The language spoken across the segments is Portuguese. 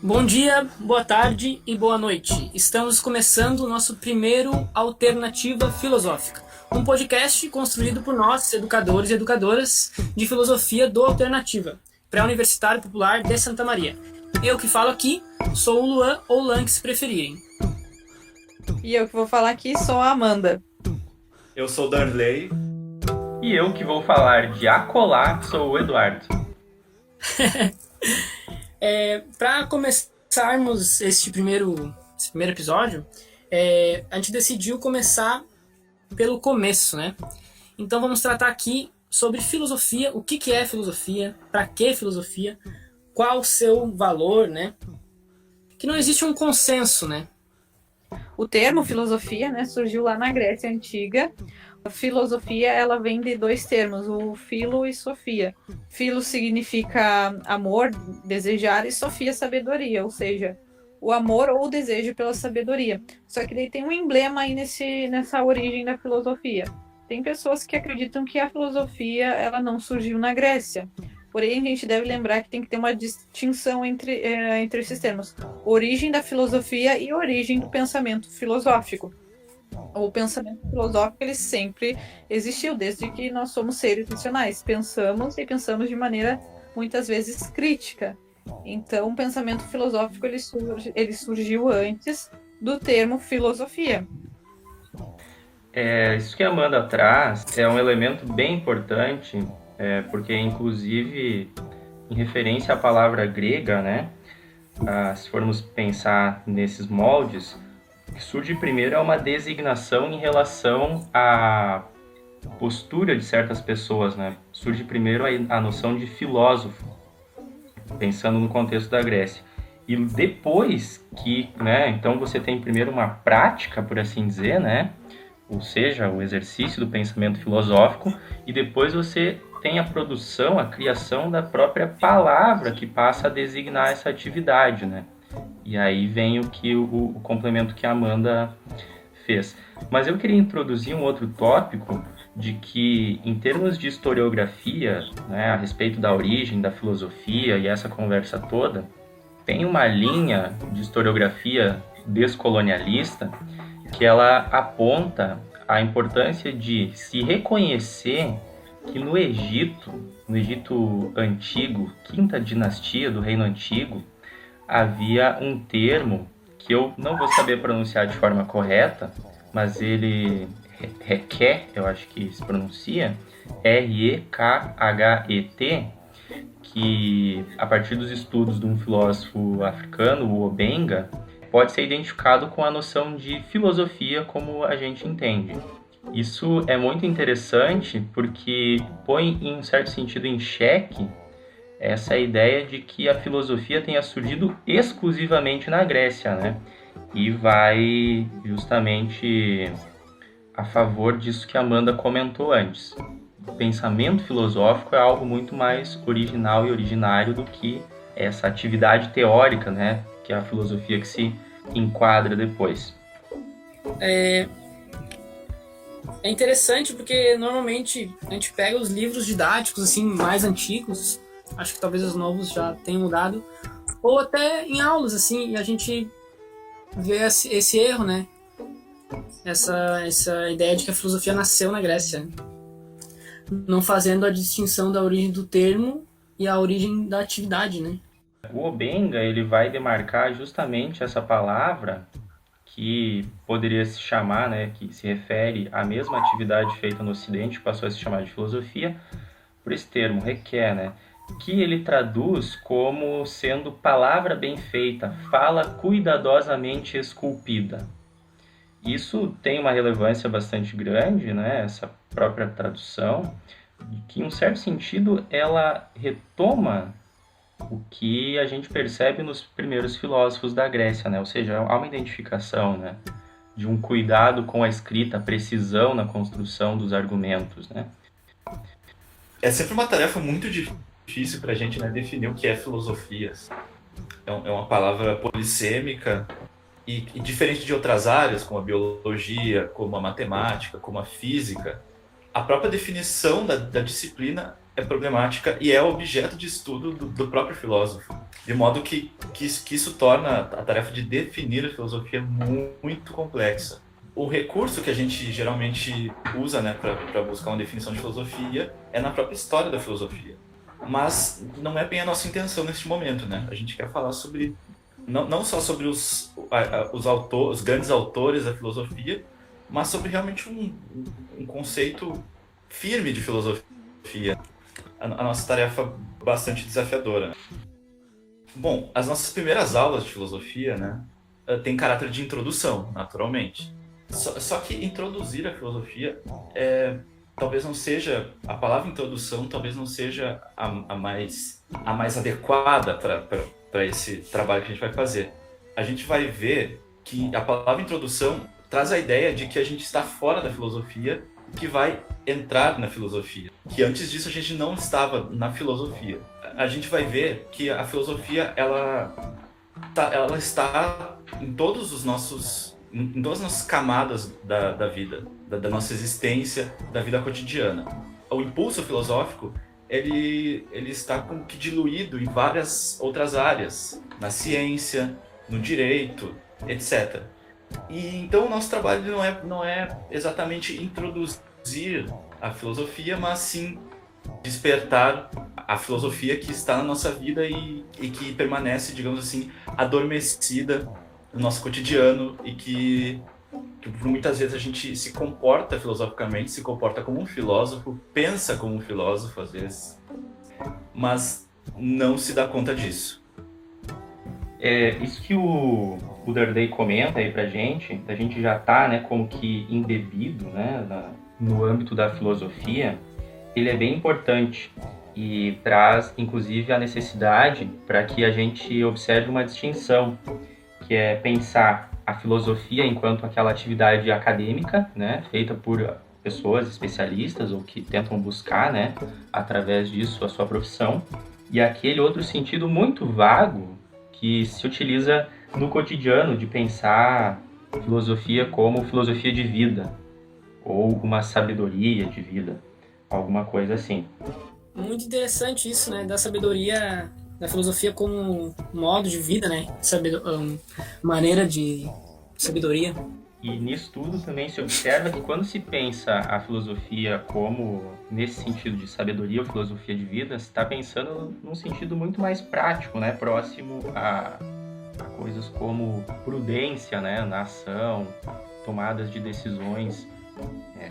Bom dia, boa tarde e boa noite. Estamos começando o nosso primeiro Alternativa Filosófica, um podcast construído por nós, educadores e educadoras de filosofia do Alternativa, Pré-Universitário Popular de Santa Maria. Eu que falo aqui sou o Luan, ou Lan, que se preferirem. E eu que vou falar aqui sou a Amanda. Eu sou o Darley. E eu que vou falar de acolá sou o Eduardo. Para começarmos esse primeiro episódio, a gente decidiu começar pelo começo, né? Então vamos tratar aqui sobre filosofia, o que é filosofia, para que filosofia, qual o seu valor, né? Que não existe um consenso, né? O termo filosofia, né, surgiu lá na Grécia Antiga. A filosofia, ela vem de dois termos, o filo e sofia. Filo significa amor, desejar, e sofia, sabedoria, ou seja, o amor ou o desejo pela sabedoria. Só que daí tem um emblema aí nessa origem da filosofia. Tem pessoas que acreditam que a filosofia ela não surgiu na Grécia. Porém, a gente deve lembrar que tem que ter uma distinção entre esses termos. Origem da filosofia e origem do pensamento filosófico. O pensamento filosófico ele sempre existiu, desde que nós somos seres racionais. Pensamos e pensamos de maneira, muitas vezes, crítica. Então, o pensamento filosófico ele surgiu antes do termo filosofia. Isso que a Amanda traz é um elemento bem importante, porque, inclusive, em referência à palavra grega, né, se formos pensar nesses moldes, o que surge primeiro é uma designação em relação à postura de certas pessoas, né? Surge primeiro a noção de filósofo, pensando no contexto da Grécia. E depois que, né, então você tem primeiro uma prática, por assim dizer, né? Ou seja, o exercício do pensamento filosófico, e depois você tem a produção, a criação da própria palavra que passa a designar essa atividade, né? E aí vem o complemento que a Amanda fez. Mas eu queria introduzir um outro tópico de que, em termos de historiografia, né, a respeito da origem da filosofia e essa conversa toda, tem uma linha de historiografia descolonialista que ela aponta a importância de se reconhecer que no Egito Antigo, quinta dinastia do Reino Antigo, havia um termo que eu não vou saber pronunciar de forma correta, mas ele requer, eu acho que se pronuncia, R-E-K-H-E-T, que a partir dos estudos de um filósofo africano, o Obenga, pode ser identificado com a noção de filosofia como a gente entende. Isso é muito interessante porque põe, em um certo sentido, em xeque essa ideia de que a filosofia tenha surgido exclusivamente na Grécia, né? E vai justamente a favor disso que a Amanda comentou antes. O pensamento filosófico é algo muito mais original e originário do que essa atividade teórica, né? Que é a filosofia que se enquadra depois. É interessante porque normalmente a gente pega os livros didáticos assim mais antigos, acho que talvez os novos já tenham mudado, ou até em aulas assim, e a gente vê esse erro, né? Essa ideia de que a filosofia nasceu na Grécia, né? Não fazendo a distinção da origem do termo e a origem da atividade, né? O Obenga ele vai demarcar justamente essa palavra que poderia se chamar, né, que se refere à mesma atividade feita no Ocidente, passou a se chamar de filosofia, por esse termo, requer, né, que ele traduz como sendo palavra bem feita, fala cuidadosamente esculpida. Isso tem uma relevância bastante grande, né, essa própria tradução, que em um certo sentido ela retoma o que a gente percebe nos primeiros filósofos da Grécia, né? Ou seja, há uma identificação, né, de um cuidado com a escrita, a precisão na construção dos argumentos, né? É sempre uma tarefa muito difícil para a gente, né, definir o que é filosofia. É uma palavra polissêmica e diferente de outras áreas, como a biologia, como a matemática, como a física, a própria definição da disciplina é problemática e é objeto de estudo do próprio filósofo. De modo que isso torna a tarefa de definir a filosofia muito complexa. O recurso que a gente geralmente usa, né, para buscar uma definição de filosofia é na própria história da filosofia. Mas não é bem a nossa intenção neste momento, né? A gente quer falar sobre não só sobre os grandes autores da filosofia, mas sobre realmente um conceito firme de filosofia. A nossa tarefa é bastante desafiadora. Bom, as nossas primeiras aulas de filosofia, né, têm caráter de introdução, naturalmente. Só que introduzir a filosofia talvez não seja, a palavra introdução talvez não seja a mais adequada para esse trabalho que a gente vai fazer. A gente vai ver que a palavra introdução traz a ideia de que a gente está fora da filosofia e que vai entrar na filosofia. Que antes disso a gente não estava na filosofia. A gente vai ver que a filosofia ela está em todas as nossas camadas da vida, da nossa existência, da vida cotidiana. O impulso filosófico ele está como que diluído em várias outras áreas, na ciência, no direito, etc. E então o nosso trabalho não é exatamente introduzir a filosofia, mas sim despertar a filosofia que está na nossa vida e que permanece, digamos assim, adormecida no nosso cotidiano e que por muitas vezes a gente se comporta filosoficamente, se comporta como um filósofo, pensa como um filósofo às vezes, mas não se dá conta disso. Isso que o Dardai comenta aí pra gente, a gente já tá, né, como que embebido, né, no âmbito da filosofia, ele é bem importante e traz, inclusive, a necessidade para que a gente observe uma distinção, que é pensar a filosofia enquanto aquela atividade acadêmica, né, feita por pessoas especialistas ou que tentam buscar, né, através disso a sua profissão, e aquele outro sentido muito vago que se utiliza no cotidiano de pensar filosofia como filosofia de vida ou uma sabedoria de vida, alguma coisa assim. Muito interessante isso, né, da sabedoria, da filosofia como modo de vida, né, maneira de sabedoria. E nisso tudo também se observa que quando se pensa a filosofia como, nesse sentido de sabedoria ou filosofia de vida, se está pensando num sentido muito mais prático, né? Próximo a coisas como prudência, né? Na ação, tomadas de decisões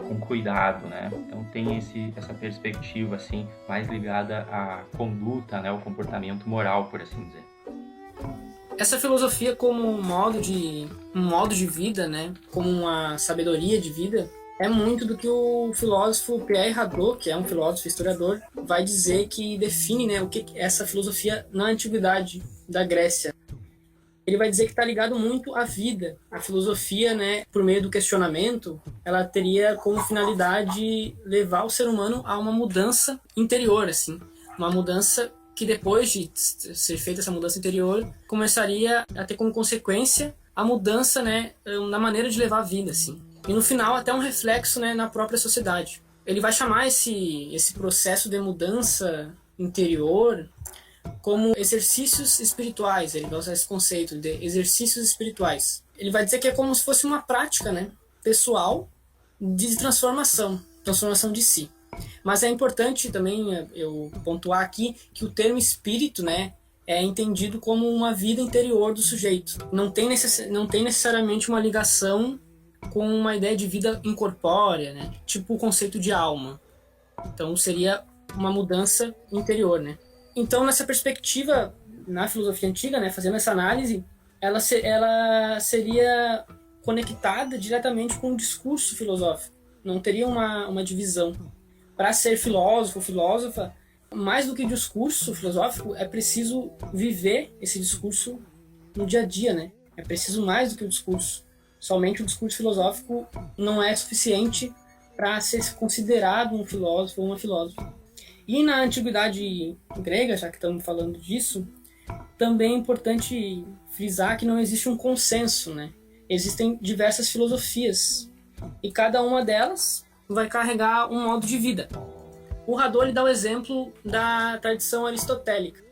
com cuidado, né? Então tem essa perspectiva assim, mais ligada à conduta, né? O comportamento moral, por assim dizer. Essa filosofia como um modo de vida, né, como uma sabedoria de vida, é muito do que o filósofo Pierre Hadot, que é um filósofo historiador, vai dizer que define, né, o que é essa filosofia na antiguidade da Grécia. Ele vai dizer que está ligado muito à vida. A filosofia, né, por meio do questionamento, ela teria como finalidade levar o ser humano a uma mudança interior, assim, uma mudança que depois de ser feita essa mudança interior, começaria a ter como consequência a mudança, né, na maneira de levar a vida, assim. E no final até um reflexo, né, na própria sociedade. Ele vai chamar esse processo de mudança interior como exercícios espirituais. Ele vai usar esse conceito de exercícios espirituais. Ele vai dizer que é como se fosse uma prática, né, pessoal de transformação de si. Mas é importante também eu pontuar aqui que o termo espírito, né, é entendido como uma vida interior do sujeito. Não tem necessariamente uma ligação com uma ideia de vida incorpórea, né, tipo o conceito de alma. Então seria uma mudança interior, né. Então nessa perspectiva, na filosofia antiga, né, fazendo essa análise, ela seria conectada diretamente com o discurso filosófico. Não teria uma divisão. Para ser filósofo, filósofa, mais do que discurso filosófico, é preciso viver esse discurso no dia a dia, né? É preciso mais do que o discurso. Somente o discurso filosófico não é suficiente para ser considerado um filósofo ou uma filósofa. E na antiguidade grega, já que estamos falando disso, também é importante frisar que não existe um consenso, né? Existem diversas filosofias e cada uma delas vai carregar um modo de vida. O Hadot ele dá o exemplo da tradição aristotélica,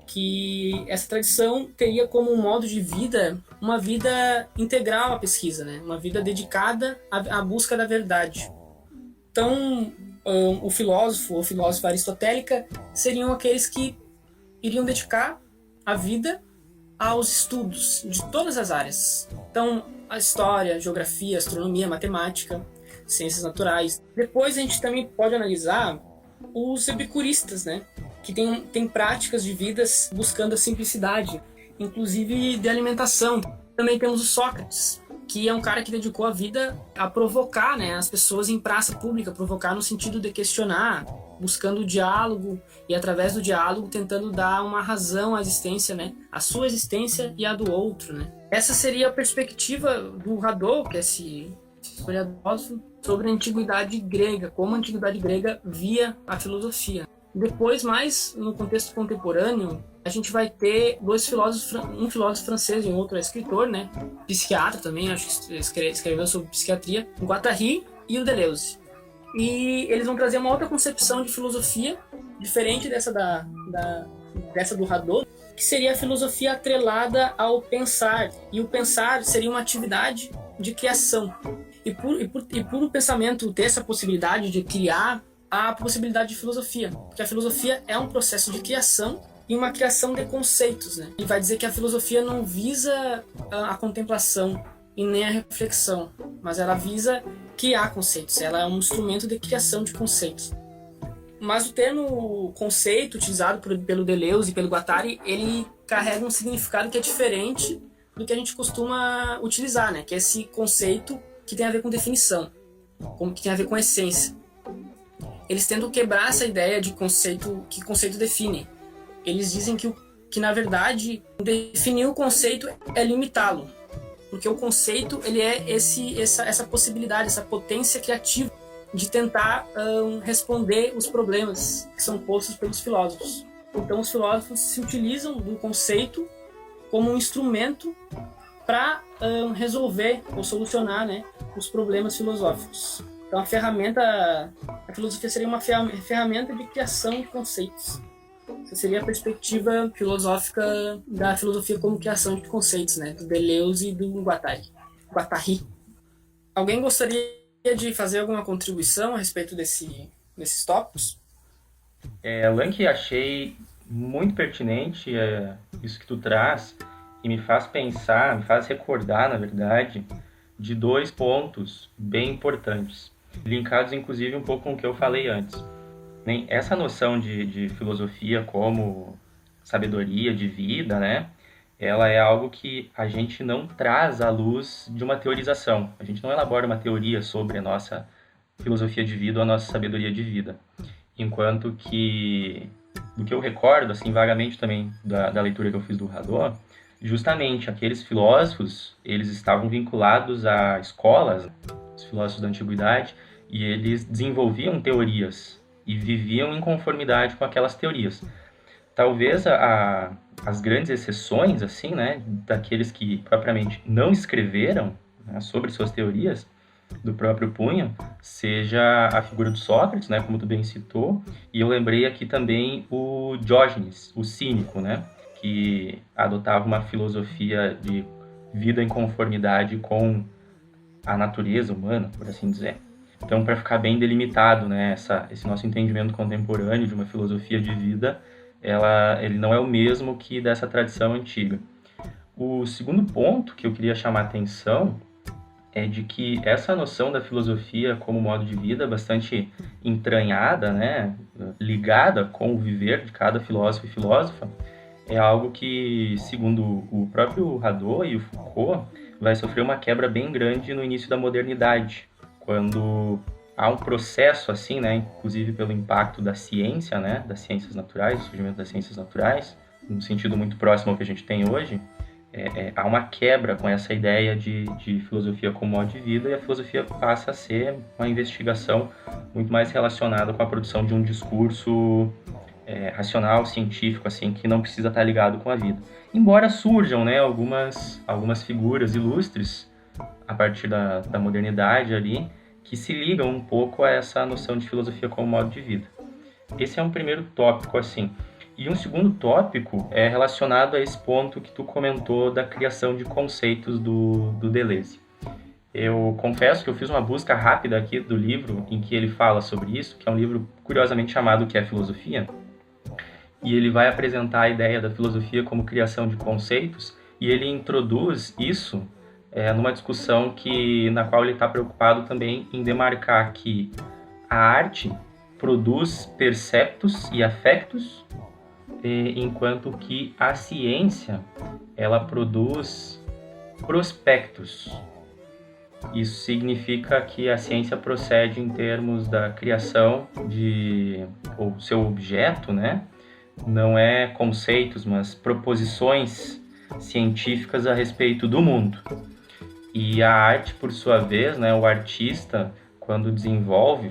que essa tradição teria como um modo de vida uma vida integral à pesquisa, né? Uma vida dedicada à busca da verdade. Então, o filósofo ou filósofa aristotélica seriam aqueles que iriam dedicar a vida aos estudos de todas as áreas. Então, a história, geografia, astronomia, matemática, ciências naturais. Depois a gente também pode analisar os epicuristas, né? Que tem práticas de vidas buscando a simplicidade, inclusive de alimentação. Também temos o Sócrates, que é um cara que dedicou a vida a provocar, né, as pessoas em praça pública, provocar no sentido de questionar, buscando o diálogo e através do diálogo tentando dar uma razão à existência, né, a sua existência e a do outro, né. Essa seria a perspectiva do Hadot, esse historiador, sobre a antiguidade grega, como a antiguidade grega via a filosofia. Depois, mais no contexto contemporâneo, a gente vai ter dois filósofos, um filósofo francês e um outro escritor, né? Psiquiatra também, acho que escreveu sobre psiquiatria, o Guattari e o Deleuze. E eles vão trazer uma outra concepção de filosofia, diferente dessa dessa do Hadot, que seria a filosofia atrelada ao pensar. E o pensar seria uma atividade de criação. E por o pensamento ter essa possibilidade de criar, há a possibilidade de filosofia. Porque a filosofia é um processo de criação e uma criação de conceitos, né? E vai dizer que a filosofia não visa a contemplação e nem a reflexão, mas ela visa criar conceitos. Ela é um instrumento de criação de conceitos. Mas o termo conceito, utilizado pelo Deleuze e pelo Guattari, ele carrega um significado que é diferente do que a gente costuma utilizar, né? Que é esse conceito que tem a ver com definição, que tem a ver com essência. Eles tentam quebrar essa ideia de conceito, que conceito define. Eles dizem que na verdade, definir o conceito é limitá-lo. Porque o conceito ele é essa possibilidade, essa potência criativa de tentar responder os problemas que são postos pelos filósofos. Então os filósofos se utilizam do conceito como um instrumento para resolver ou solucionar, né, os problemas filosóficos. Então a filosofia seria uma ferramenta de criação de conceitos. Essa seria a perspectiva filosófica da filosofia como criação de conceitos, né, do Deleuze e do Guattari. Alguém gostaria de fazer alguma contribuição a respeito desses tópicos? Lank, achei muito pertinente isso que tu traz e me faz pensar, me faz recordar, na verdade, de dois pontos bem importantes, linkados inclusive um pouco com o que eu falei antes. Essa noção de filosofia como sabedoria de vida, né? Ela é algo que a gente não traz à luz de uma teorização. A gente não elabora uma teoria sobre a nossa filosofia de vida ou a nossa sabedoria de vida. Enquanto que, do que eu recordo, assim, vagamente também da leitura que eu fiz do Hadot, justamente aqueles filósofos, eles estavam vinculados a escolas, os filósofos da antiguidade, e eles desenvolviam teorias e viviam em conformidade com aquelas teorias. Talvez as grandes exceções, assim, né, daqueles que propriamente não escreveram, né, sobre suas teorias do próprio punho, seja a figura do Sócrates, né, como tu bem citou, e eu lembrei aqui também o Diógenes, o cínico, né, que adotava uma filosofia de vida em conformidade com a natureza humana, por assim dizer. Então, para ficar bem delimitado, né, esse nosso entendimento contemporâneo de uma filosofia de vida, ele não é o mesmo que dessa tradição antiga. O segundo ponto que eu queria chamar a atenção é de que essa noção da filosofia como modo de vida bastante entranhada, né, ligada com o viver de cada filósofo e filósofa, é algo que, segundo o próprio Hadot e o Foucault, vai sofrer uma quebra bem grande no início da modernidade, quando há um processo assim, né, inclusive pelo impacto da ciência, né, das ciências naturais, o surgimento das ciências naturais, num sentido muito próximo ao que a gente tem hoje, há uma quebra com essa ideia de filosofia como modo de vida, e a filosofia passa a ser uma investigação muito mais relacionada com a produção de um discurso racional, científico, assim, que não precisa estar ligado com a vida. Embora surjam, né, algumas figuras ilustres a partir da modernidade ali, que se ligam um pouco a essa noção de filosofia como modo de vida. Esse é um primeiro tópico, assim. E um segundo tópico é relacionado a esse ponto que tu comentou da criação de conceitos do Deleuze. Eu confesso que eu fiz uma busca rápida aqui do livro em que ele fala sobre isso, que é um livro curiosamente chamado O que é Filosofia, e ele vai apresentar a ideia da filosofia como criação de conceitos, e ele introduz isso numa discussão na qual ele está preocupado também em demarcar que a arte produz perceptos e afectos, enquanto que a ciência ela produz prospectos. Isso significa que a ciência procede em termos da criação ou seu objeto, né? Não é conceitos, mas proposições científicas a respeito do mundo. E a arte, por sua vez, né, o artista, quando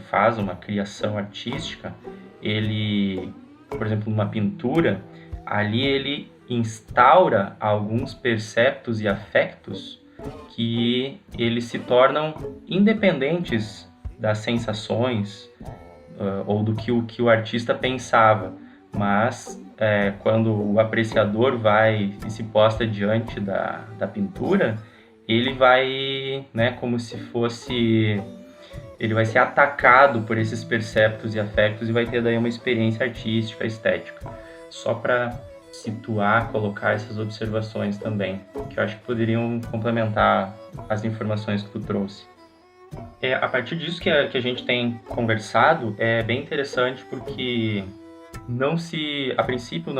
faz uma criação artística, ele, por exemplo, numa pintura, ali ele instaura alguns perceptos e afectos que eles se tornam independentes das sensações ou do que o artista pensava. Mas quando o apreciador vai e se posta diante da pintura, ele vai, né, como se fosse... Ele vai ser atacado por esses perceptos e afectos e vai ter daí uma experiência artística, estética. Só para situar, colocar essas observações também, que eu acho que poderiam complementar as informações que tu trouxe. A partir disso que a gente tem conversado, é bem interessante porque a princípio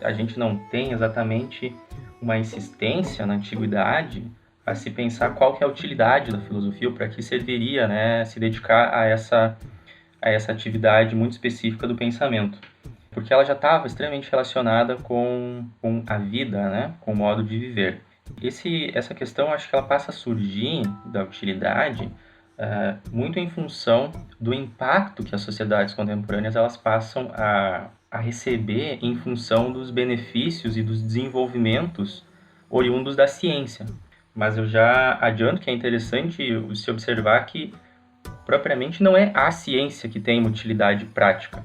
a gente não tem exatamente uma insistência na antiguidade a se pensar qual que é a utilidade da filosofia, ou para que serviria, né, se dedicar a essa atividade muito específica do pensamento. Porque ela já estava extremamente relacionada com a vida, né, com o modo de viver. Essa questão, acho que ela passa a surgir da utilidade muito em função do impacto que as sociedades contemporâneas elas passam a receber em função dos benefícios e dos desenvolvimentos oriundos da ciência. Mas eu já adianto que é interessante se observar que propriamente não é a ciência que tem uma utilidade prática.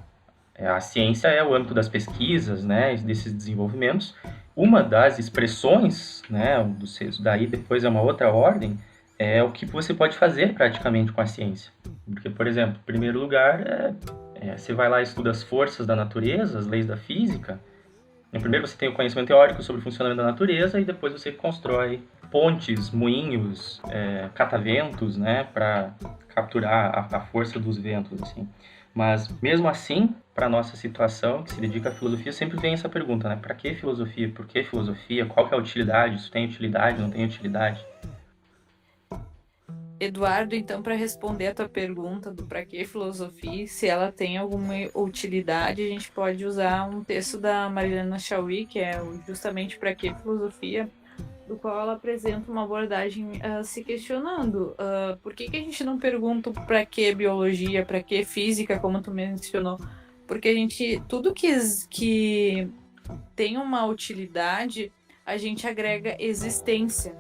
A ciência é o âmbito das pesquisas, né, desses desenvolvimentos. Uma das expressões, né, daí depois é uma outra ordem, é o que você pode fazer praticamente com a ciência. Porque, por exemplo, em primeiro lugar, você vai lá e estuda as forças da natureza, as leis da física. Primeiro você tem o conhecimento teórico sobre o funcionamento da natureza e depois você constrói pontes, moinhos, cataventos, né, para capturar a força dos ventos, assim. Mas, mesmo assim, para a nossa situação, que se dedica à filosofia, sempre vem essa pergunta, né? Para que filosofia? Por que filosofia? Qual que é a utilidade? Isso tem utilidade? Não tem utilidade? Eduardo, então, para responder a tua pergunta do para que filosofia, se ela tem alguma utilidade, a gente pode usar um texto da Marilena Chauí, que é justamente para que filosofia, do qual ela apresenta uma abordagem se questionando por que a gente não pergunta para que biologia, para que física, como tu mencionou, porque tudo que tem uma utilidade, a gente agrega existência.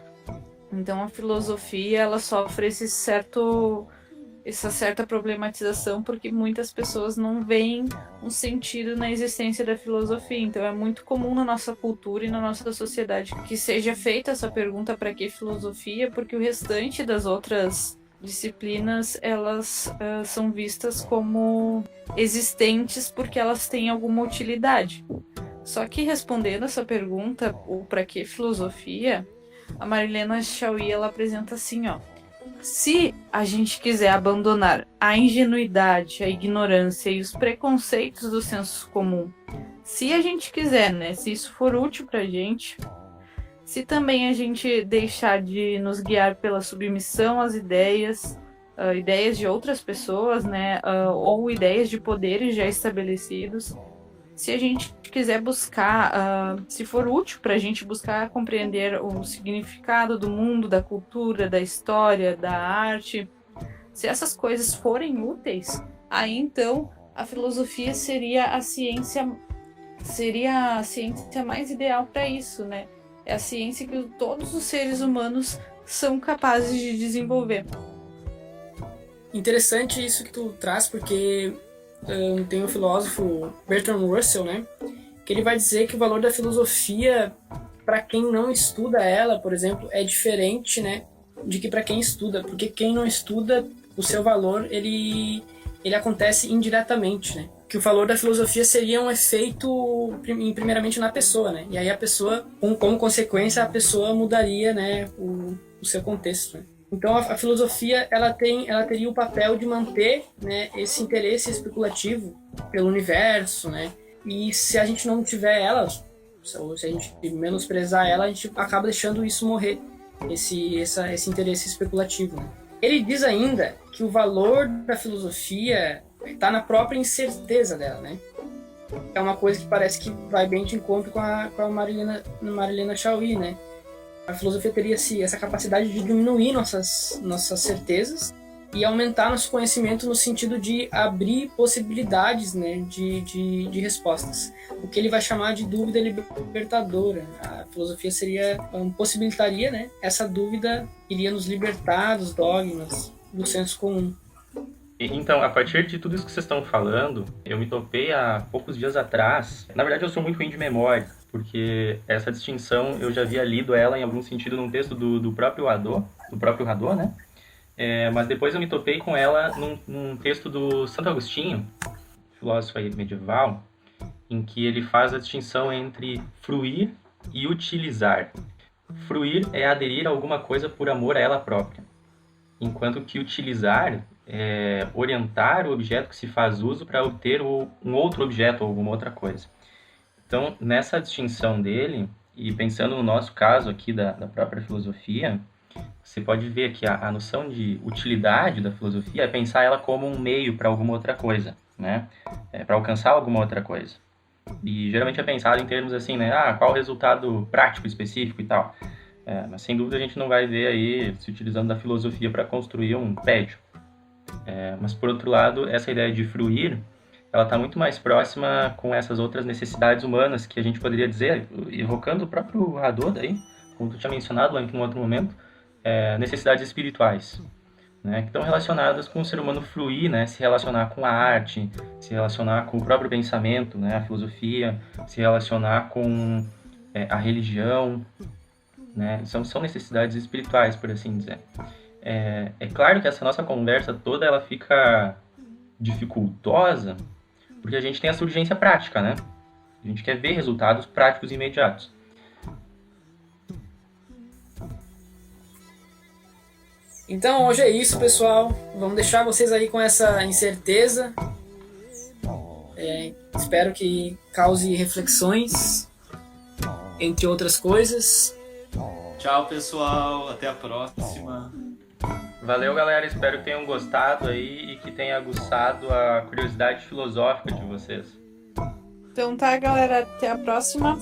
Então a filosofia ela sofre essa certa problematização porque muitas pessoas não veem um sentido na existência da filosofia. Então é muito comum na nossa cultura e na nossa sociedade que seja feita essa pergunta para que filosofia, porque o restante das outras disciplinas elas são vistas como existentes porque elas têm alguma utilidade. Só que respondendo essa pergunta, o para que filosofia, a Marilena Chauí ela apresenta assim, ó: se a gente quiser abandonar a ingenuidade, a ignorância e os preconceitos do senso comum, se a gente quiser, né, se isso for útil pra gente, se também a gente deixar de nos guiar pela submissão às ideias de outras pessoas, né, ou ideias de poderes já estabelecidos, se a gente quiser buscar, se for útil para a gente buscar compreender o significado do mundo, da cultura, da história, da arte, se essas coisas forem úteis, aí então a filosofia seria a ciência mais ideal para isso, né? É a ciência que todos os seres humanos são capazes de desenvolver. Interessante isso que tu traz, porque tem o filósofo Bertrand Russell, né, que ele vai dizer que o valor da filosofia, para quem não estuda ela, por exemplo, é diferente, né, de que para quem estuda, porque quem não estuda, o seu valor, ele acontece indiretamente, né, que o valor da filosofia seria um efeito primeiramente na pessoa, né, e aí a pessoa, como consequência, a pessoa mudaria, né, o seu contexto, né. Então a filosofia ela teria o papel de manter, né, esse interesse especulativo pelo universo, né? E se a gente não tiver ela, ou se a gente menosprezar ela, a gente acaba deixando isso morrer, esse interesse especulativo, né? Ele diz ainda que o valor da filosofia está na própria incerteza dela, né? É uma coisa que parece que vai bem de encontro com a Marilena Chauí, né? A filosofia teria essa capacidade de diminuir nossas certezas e aumentar nosso conhecimento no sentido de abrir possibilidades, né, de respostas. O que ele vai chamar de dúvida libertadora. A filosofia possibilitaria, né, essa dúvida, iria nos libertar dos dogmas, do senso comum. Então, a partir de tudo isso que vocês estão falando, eu me topei há poucos dias atrás. Na verdade, eu sou muito ruim de memória, porque essa distinção eu já havia lido ela em algum sentido num texto do próprio Hadot, né? Mas depois eu me topei com ela num texto do Santo Agostinho, filósofo aí medieval, em que ele faz a distinção entre fruir e utilizar. Fruir é aderir a alguma coisa por amor a ela própria, enquanto que utilizar é orientar o objeto que se faz uso para obter um outro objeto ou alguma outra coisa. Então, nessa distinção dele, e pensando no nosso caso aqui da própria filosofia, você pode ver que a noção de utilidade da filosofia é pensar ela como um meio para alguma outra coisa, né? Para alcançar alguma outra coisa. E geralmente é pensado em termos assim, né? Qual o resultado prático específico e tal. Mas sem dúvida a gente não vai ver aí se utilizando da filosofia para construir um prédio. Mas por outro lado, essa ideia de fruir, ela está muito mais próxima com essas outras necessidades humanas que a gente poderia dizer, evocando o próprio Hadot aí, como tu tinha mencionado lá em um outro momento, necessidades espirituais, né, que estão relacionadas com o ser humano fruir, né, se relacionar com a arte, se relacionar com o próprio pensamento, né, a filosofia, se relacionar com a religião, né, são necessidades espirituais, por assim dizer. É claro que essa nossa conversa toda ela fica dificultosa porque a gente tem essa urgência prática, né? A gente quer ver resultados práticos e imediatos. Então hoje é isso, pessoal. Vamos deixar vocês aí com essa incerteza. Espero que cause reflexões, entre outras coisas. Tchau, pessoal. Até a próxima. Valeu, galera. Espero que tenham gostado aí e que tenha aguçado a curiosidade filosófica de vocês. Então tá, galera. Até a próxima.